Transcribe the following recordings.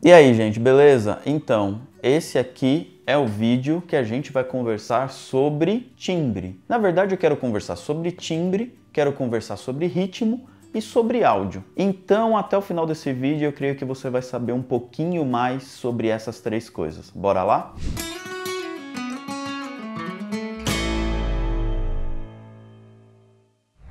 E aí, gente, beleza? Então, esse aqui é o vídeo que a gente vai conversar sobre timbre. Na verdade, eu quero conversar sobre timbre, quero conversar sobre ritmo e sobre áudio. Então, até o final desse vídeo, eu creio que você vai saber um pouquinho mais sobre essas três coisas. Bora lá?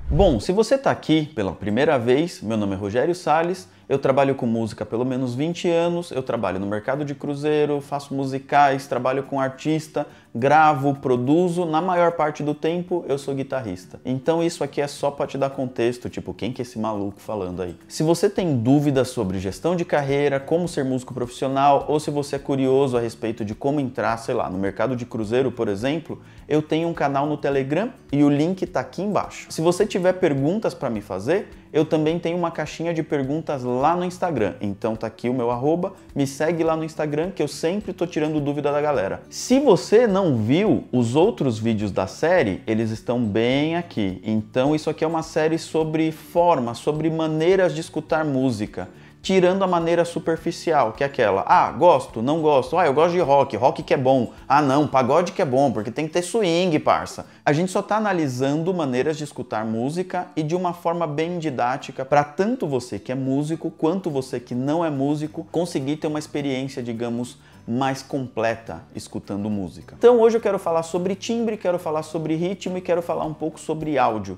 Bom, se você está aqui pela primeira vez, meu nome é Rogério Salles, eu trabalho com música há pelo menos 20 anos, eu trabalho no mercado de cruzeiro, faço musicais, trabalho com artista, gravo, produzo, na maior parte do tempo eu sou guitarrista. Então isso aqui é só para te dar contexto, tipo, quem que é esse maluco falando aí? Se você tem dúvidas sobre gestão de carreira, como ser músico profissional, ou se você é curioso a respeito de como entrar, sei lá, no mercado de cruzeiro, por exemplo, eu tenho um canal no Telegram e o link tá aqui embaixo. Se você tiver perguntas para me fazer, eu também tenho uma caixinha de perguntas lá no Instagram, então tá aqui o meu arroba, me segue lá no Instagram que eu sempre tô tirando dúvida da galera. Se você não viu os outros vídeos da série, eles estão bem aqui, então isso aqui é uma série sobre forma, sobre maneiras de escutar música, tirando a maneira superficial, que é aquela, gosto, não gosto, eu gosto de rock, rock que é bom, não, pagode que é bom, porque tem que ter swing, parça. A gente só tá analisando maneiras de escutar música e de uma forma bem didática para tanto você que é músico, quanto você que não é músico, conseguir ter uma experiência, digamos, mais completa escutando música. Então hoje eu quero falar sobre timbre, quero falar sobre ritmo e quero falar um pouco sobre áudio.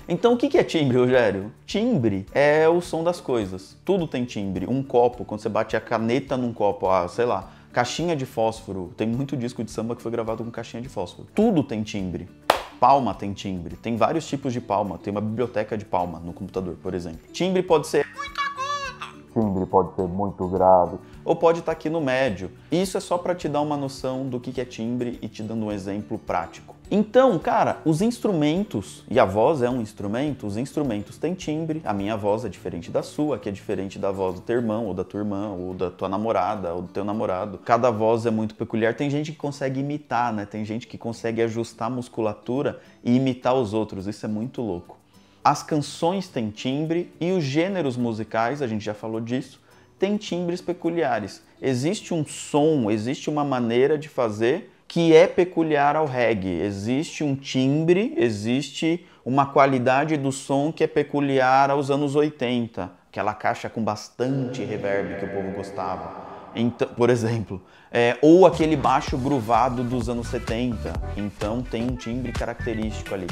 Então o que é timbre, Rogério? Timbre é o som das coisas. Tudo tem timbre. Um copo, quando você bate a caneta num copo, sei lá, caixinha de fósforo. Tem muito disco de samba que foi gravado com caixinha de fósforo. Tudo tem timbre. Palma tem timbre. Tem vários tipos de palma. Tem uma biblioteca de palma no computador, por exemplo. Timbre pode ser muito agudo. Timbre pode ser muito grave. Ou pode estar aqui no médio. Isso é só para te dar uma noção do que é timbre e te dando um exemplo prático. Então, cara, os instrumentos, e a voz é um instrumento, os instrumentos têm timbre, a minha voz é diferente da sua, que é diferente da voz do teu irmão, ou da tua irmã, ou da tua namorada, ou do teu namorado. Cada voz é muito peculiar, tem gente que consegue imitar, né? Tem gente que consegue ajustar a musculatura e imitar os outros, isso é muito louco. As canções têm timbre e os gêneros musicais, a gente já falou disso, têm timbres peculiares. Existe um som, existe uma maneira de fazer que é peculiar ao reggae. Existe um timbre, existe uma qualidade do som que é peculiar aos anos 80. Aquela caixa com bastante reverb que o povo gostava. Então, por exemplo, ou aquele baixo groovado dos anos 70. Então tem um timbre característico ali.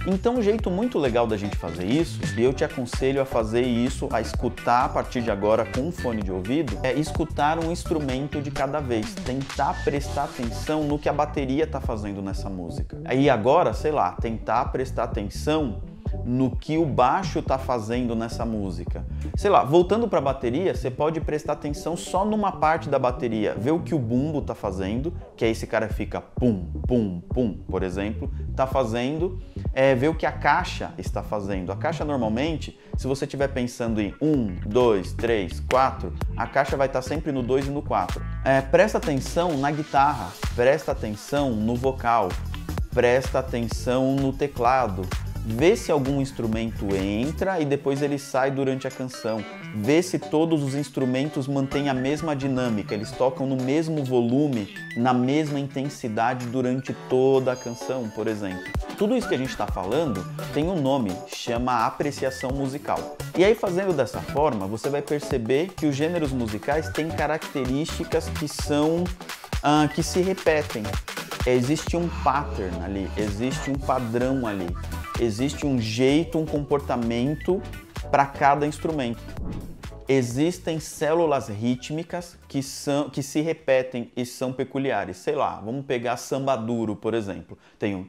Então um jeito muito legal da gente fazer isso, e eu te aconselho a fazer isso, a escutar a partir de agora com um fone de ouvido, é escutar um instrumento de cada vez, tentar prestar atenção no que a bateria está fazendo nessa música. Aí agora, sei lá, tentar prestar atenção no que o baixo está fazendo nessa música. Sei lá, voltando para a bateria, você pode prestar atenção só numa parte da bateria, ver o que o bumbo está fazendo, que aí esse cara fica pum, pum, pum, por exemplo, está fazendo, ver o que a caixa está fazendo. A caixa normalmente, se você estiver pensando em 1, 2, 3, 4, a caixa vai estar sempre no 2 e no 4. Presta atenção na guitarra, presta atenção no vocal, presta atenção no teclado. Vê se algum instrumento entra e depois ele sai durante a canção. Vê se todos os instrumentos mantêm a mesma dinâmica, eles tocam no mesmo volume, na mesma intensidade durante toda a canção, por exemplo. Tudo isso que a gente está falando tem um nome, chama apreciação musical. E aí, fazendo dessa forma, você vai perceber que os gêneros musicais têm características que se repetem. Existe um pattern ali, existe um padrão ali. Existe um jeito, um comportamento para cada instrumento. Existem células rítmicas que se repetem e são peculiares. Sei lá, vamos pegar samba duro, por exemplo. Tem um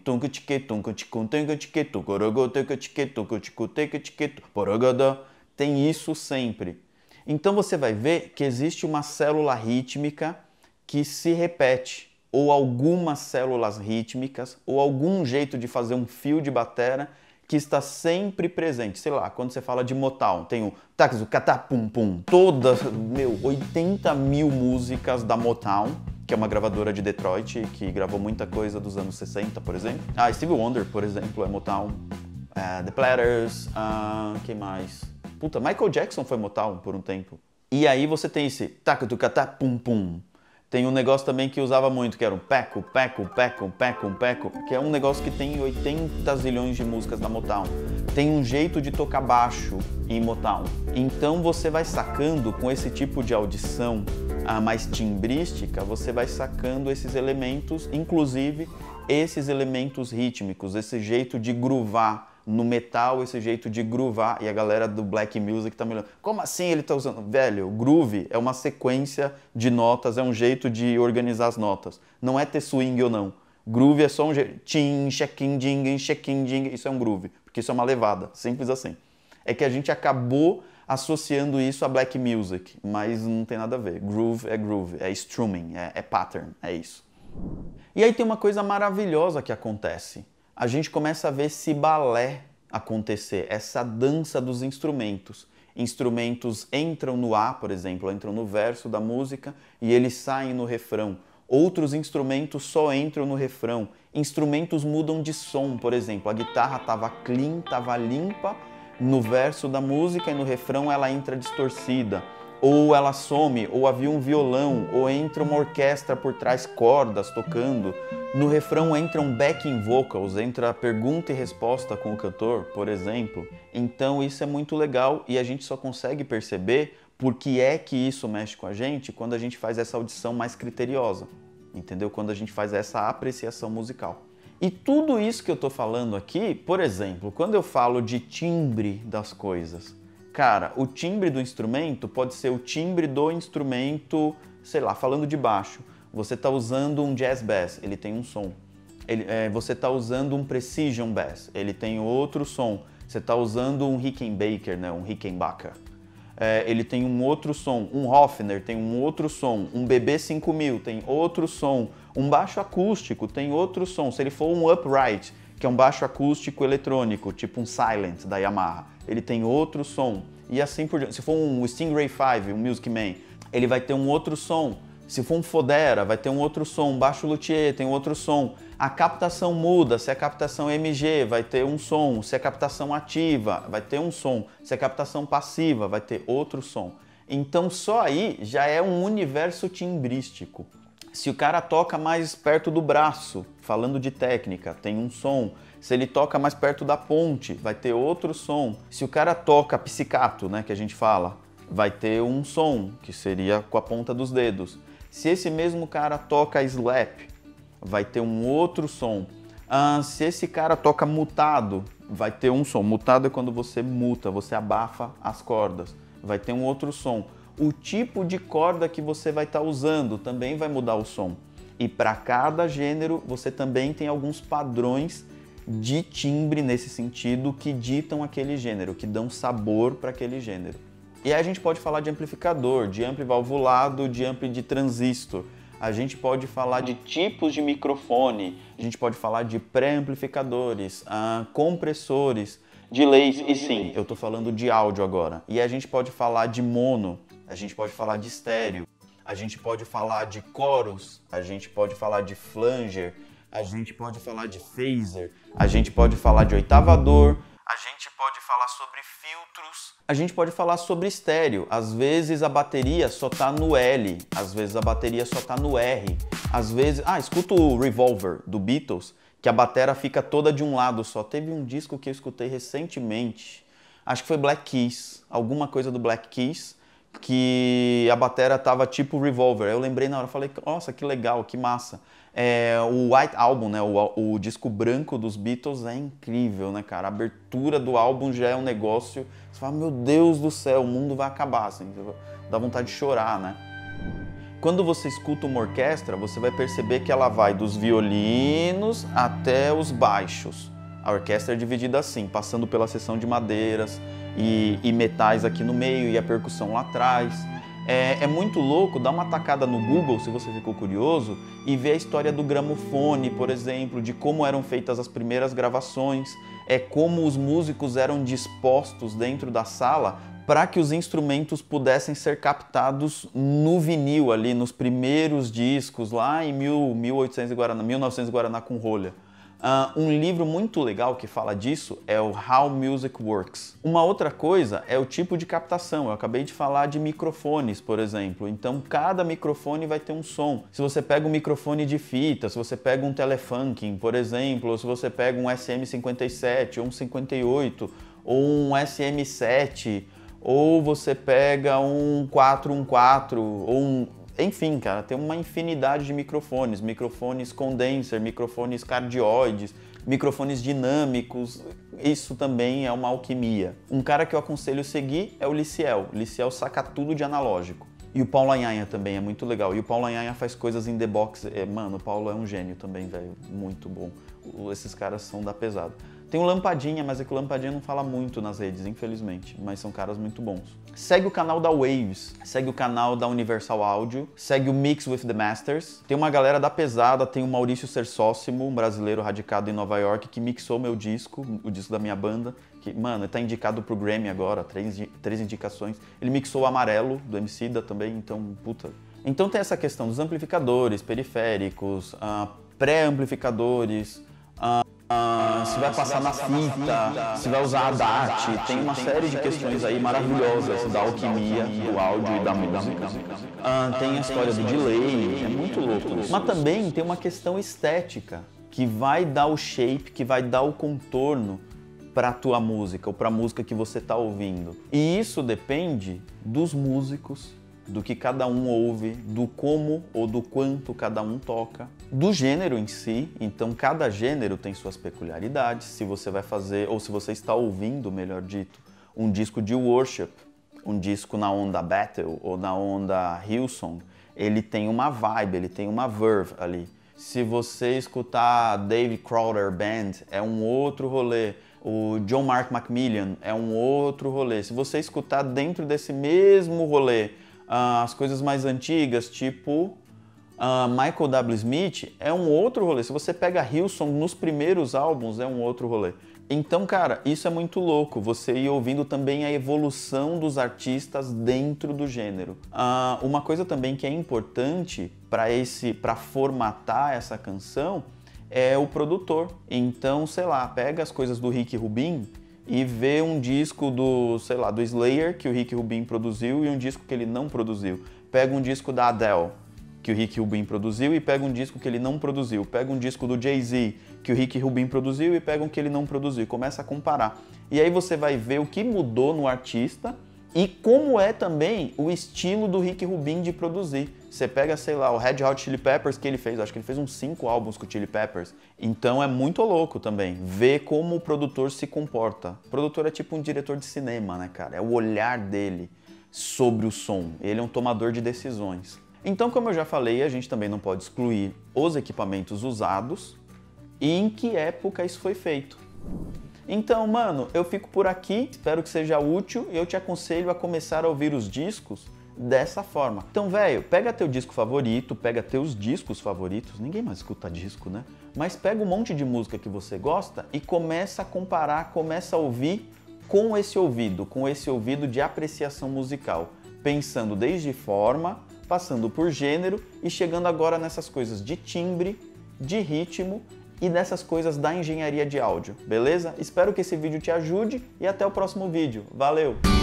tem isso sempre. Então você vai ver que existe uma célula rítmica que se repete, ou algumas células rítmicas, ou algum jeito de fazer um fio de batera que está sempre presente. Sei lá, quando você fala de Motown, tem o taxo, catapum, pum. Todas, 80 mil músicas da Motown, que é uma gravadora de Detroit, que gravou muita coisa dos anos 60, por exemplo. Stevie Wonder, por exemplo, é Motown. The Platters, quem mais? Puta, Michael Jackson foi Motown por um tempo. E aí você tem esse taca-tucatá, pum-pum. Tem um negócio também que usava muito, que era um peco, peco, peco, peco, peco, que é um negócio que tem 80 zilhões de músicas da Motown. Tem um jeito de tocar baixo em Motown. Então você vai sacando com esse tipo de audição mais timbrística, você vai sacando esses elementos, inclusive esses elementos rítmicos, esse jeito de groovar no metal, esse jeito de groovar, e a galera do black music tá me olhando, como assim ele tá usando? Velho, groove é uma sequência de notas, é um jeito de organizar as notas, não é ter swing ou não. Groove é só um jeito, tchim, chequim, ding, chequim, ding, isso é um groove, porque isso é uma levada, simples assim. É que a gente acabou associando isso a black music, mas não tem nada a ver. Groove, é strumming, é pattern, é isso. E aí tem uma coisa maravilhosa que acontece. A gente começa a ver esse balé acontecer, essa dança dos instrumentos. Instrumentos entram no A, por exemplo, entram no verso da música e eles saem no refrão. Outros instrumentos só entram no refrão. Instrumentos mudam de som, por exemplo, a guitarra estava clean, estava limpa no verso da música e no refrão ela entra distorcida. Ou ela some, ou havia um violão, ou entra uma orquestra por trás, cordas tocando. No refrão entram backing vocals, entra pergunta e resposta com o cantor, por exemplo. Então isso é muito legal e a gente só consegue perceber por que é que isso mexe com a gente quando a gente faz essa audição mais criteriosa, entendeu? Quando a gente faz essa apreciação musical. E tudo isso que eu tô falando aqui, por exemplo, quando eu falo de timbre das coisas, cara, o timbre do instrumento pode ser o timbre do instrumento, sei lá, falando de baixo. Você está usando um jazz bass, ele tem um som. Você está usando um precision bass, ele tem outro som. Você está usando um Rickenbacker, né, um Rickenbacker. Ele tem um outro som. Um Hofner tem um outro som. Um BB5000 tem outro som. Um baixo acústico tem outro som. Se ele for um upright, que é um baixo acústico eletrônico, tipo um Silent da Yamaha, ele tem outro som. E assim por diante. Se for um Stingray 5, um Music Man, ele vai ter um outro som. Se for um Fodera, vai ter um outro som. Um baixo luthier tem outro som. A captação muda. Se é captação MG, vai ter um som. Se é captação ativa, vai ter um som. Se é captação passiva, vai ter outro som. Então só aí já é um universo timbrístico. Se o cara toca mais perto do braço, falando de técnica, tem um som. Se ele toca mais perto da ponte, vai ter outro som. Se o cara toca pizzicato, né, que a gente fala, vai ter um som, que seria com a ponta dos dedos. Se esse mesmo cara toca slap, vai ter um outro som. Se esse cara toca mutado, vai ter um som. Mutado é quando você muta, você abafa as cordas. Vai ter um outro som. O tipo de corda que você vai estar usando também vai mudar o som. E para cada gênero, você também tem alguns padrões de timbre nesse sentido que ditam aquele gênero, que dão sabor para aquele gênero. E aí a gente pode falar de amplificador, de ampli valvulado, de ampli de transistor. A gente pode falar de tipos de microfone, a gente pode falar de pré-amplificadores, compressores, delays, e sim, eu estou falando de áudio agora. E a gente pode falar de mono, a gente pode falar de estéreo, a gente pode falar de chorus, a gente pode falar de flanger, a gente pode falar de phaser, a gente pode falar de oitavador, a gente pode falar sobre filtros, a gente pode falar sobre estéreo. Às vezes a bateria só tá no L, às vezes a bateria só tá no R, às vezes... escuta o Revolver do Beatles, que a batera fica toda de um lado só. Teve um disco que eu escutei recentemente, acho que foi Black Keys, alguma coisa do Black Keys, que a batera tava tipo Revolver. Eu lembrei na hora, falei, nossa, que legal, que massa. O White Album, né, o disco branco dos Beatles é incrível, né, cara? A abertura do álbum já é um negócio, você fala, meu Deus do céu, o mundo vai acabar, assim, dá vontade de chorar, né? Quando você escuta uma orquestra, você vai perceber que ela vai dos violinos até os baixos. A orquestra é dividida assim, passando pela seção de madeiras e metais aqui no meio e a percussão lá atrás. É muito louco, dá uma tacada no Google, se você ficou curioso, e ver a história do gramofone, por exemplo, de como eram feitas as primeiras gravações, como os músicos eram dispostos dentro da sala para que os instrumentos pudessem ser captados no vinil ali, nos primeiros discos, lá em 1900 e Guaraná com rolha. Um livro muito legal que fala disso é o How Music Works. Uma outra coisa é o tipo de captação. Eu acabei de falar de microfones, por exemplo. Então, cada microfone vai ter um som. Se você pega um microfone de fita, se você pega um Telefunken, por exemplo, ou se você pega um SM57, ou um 58, ou um SM7, ou você pega um 414, ou um... Enfim, cara, tem uma infinidade de microfones, microfones condenser, microfones cardioides, microfones dinâmicos, isso também é uma alquimia. Um cara que eu aconselho seguir é o Liciel. Liciel saca tudo de analógico. E o Paulo Anhanha também é muito legal. E o Paulo Anhanha faz coisas in the box. Mano, o Paulo é um gênio também, velho. Muito bom. Esses caras são da pesada. Tem o Lampadinha, mas é que o Lampadinha não fala muito nas redes, infelizmente. Mas são caras muito bons. Segue o canal da Waves, segue o canal da Universal Audio, segue o Mix with the Masters. Tem uma galera da pesada, tem o Maurício Sersóssimo, um brasileiro radicado em Nova York, que mixou meu disco, o disco da minha banda. Que, mano, ele tá indicado pro Grammy agora, três indicações. Ele mixou o Amarelo, do Emicida também, então, puta. Então tem essa questão dos amplificadores, periféricos, pré-amplificadores, se vai passar na fita, se vai usar a DAT, tem uma série de questões aí maravilhosas da alquimia, do áudio e da música. Tem a história do delay, é muito louco. Mas também tem uma questão estética, que vai dar o shape, que vai dar o contorno para a tua música, ou para a música que você está ouvindo. E isso depende dos músicos, do que cada um ouve, do como ou do quanto cada um toca, do gênero em si. Então cada gênero tem suas peculiaridades. Se você vai fazer, ou se você está ouvindo, melhor dito, um disco de worship, um disco na onda Battle ou na onda Hillsong, ele tem uma vibe, ele tem uma verve ali. Se você escutar Dave Crowder Band, é um outro rolê. O John Mark Macmillan é um outro rolê. Se você escutar dentro desse mesmo rolê as coisas mais antigas, tipo Michael W. Smith, é um outro rolê. Se você pega Hillsong nos primeiros álbuns, é um outro rolê. Então, cara, isso é muito louco, você ir ouvindo também a evolução dos artistas dentro do gênero. Uma coisa também que é importante para formatar essa canção é o produtor. Então, sei lá, pega as coisas do Rick Rubin e vê um disco do, sei lá, do Slayer, que o Rick Rubin produziu, e um disco que ele não produziu. Pega um disco da Adele, que o Rick Rubin produziu, e pega um disco que ele não produziu. Pega um disco do Jay-Z, que o Rick Rubin produziu, e pega um que ele não produziu. Começa a comparar. E aí você vai ver o que mudou no artista e como é também o estilo do Rick Rubin de produzir. Você pega, sei lá, o Red Hot Chili Peppers que ele fez, acho que ele fez uns 5 álbuns com o Chili Peppers. Então é muito louco também ver como o produtor se comporta. O produtor é tipo um diretor de cinema, né, cara? É o olhar dele sobre o som. Ele é um tomador de decisões. Então, como eu já falei, a gente também não pode excluir os equipamentos usados e em que época isso foi feito. Então, mano, eu fico por aqui, espero que seja útil e eu te aconselho a começar a ouvir os discos dessa forma. Então, velho, pega teu disco favorito, pega teus discos favoritos, ninguém mais escuta disco, né? Mas pega um monte de música que você gosta e começa a comparar, começa a ouvir com esse ouvido de apreciação musical, pensando desde forma, passando por gênero e chegando agora nessas coisas de timbre, de ritmo e dessas coisas da engenharia de áudio, beleza? Espero que esse vídeo te ajude e até o próximo vídeo. Valeu!